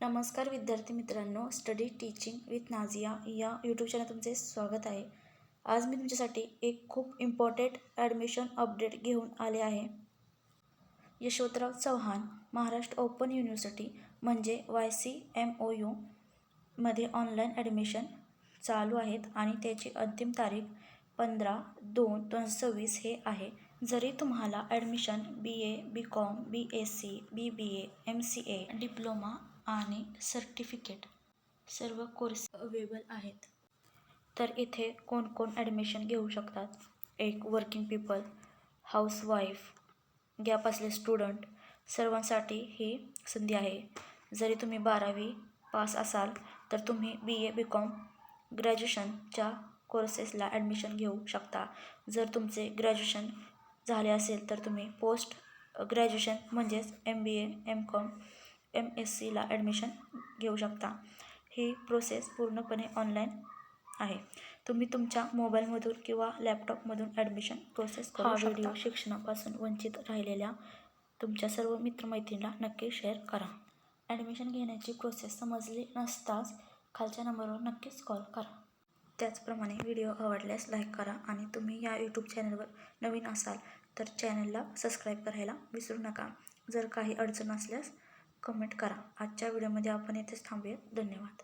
नमस्कार विद्यार्थी मित्रांनो, स्टडी टीचिंग विथ नाझिया या यूट्यूब चॅनल तुमचे स्वागत आहे. आज मी तुमच्यासाठी एक खूप इम्पॉर्टंट ॲडमिशन अपडेट घेऊन आले आहे. यशवंतराव चव्हाण महाराष्ट्र ओपन युनिव्हर्सिटी म्हणजे YCMOU मध्ये ऑनलाईन ॲडमिशन चालू आहेत आणि त्याची अंतिम तारीख 15/2/2026 हे आहे. जरी तुम्हाला admission BA, BCom, BSc, BBA, MCA, diploma आणि सर्टिफिकेट सर्व कोर्स अवेलेबल आहेत. तर इथे कोण ॲडमिशन घेऊ शकतात? एक वर्किंग पीपल, हाऊसवाईफ, गॅप असलेले स्टुडंट सर्वांसाठी ही संधी आहे. जरी तुम्ही 12वी पास असाल तर तुम्ही BA, BCom, ग्रॅज्युएशनच्या कोर्सेसला ॲडमिशन घेऊ शकता. जर तुमचे ग्रॅज्युएशन झाले असेल तर तुम्ही पोस्ट ग्रॅज्युएशन म्हणजेच MBA, MCom, MScला ॲडमिशन घेऊ शकता. ही प्रोसेस पूर्णपणे ऑनलाईन आहे. तुम्ही तुमच्या मोबाईलमधून किंवा लॅपटॉपमधून ॲडमिशन प्रोसेस करू शकता. हा व्हिडिओ शिक्षणापासून वंचित राहिलेल्या तुमच्या सर्व मित्रमैत्रिणींना नक्की शेअर करा. ॲडमिशन घेण्याची प्रोसेस समजली नसताच खालच्या नंबरवर नक्कीच कॉल करा. त्याचप्रमाणे व्हिडिओ आवडल्यास लाईक करा आणि तुम्ही या यूट्यूब चॅनलवर नवीन असाल तर चॅनलला सबस्क्राईब करायला विसरू नका. जर काही अडचण असल्यास कमेंट करा. आजच्या व्हिडिओमध्ये आपण येथेच थांबूया. धन्यवाद.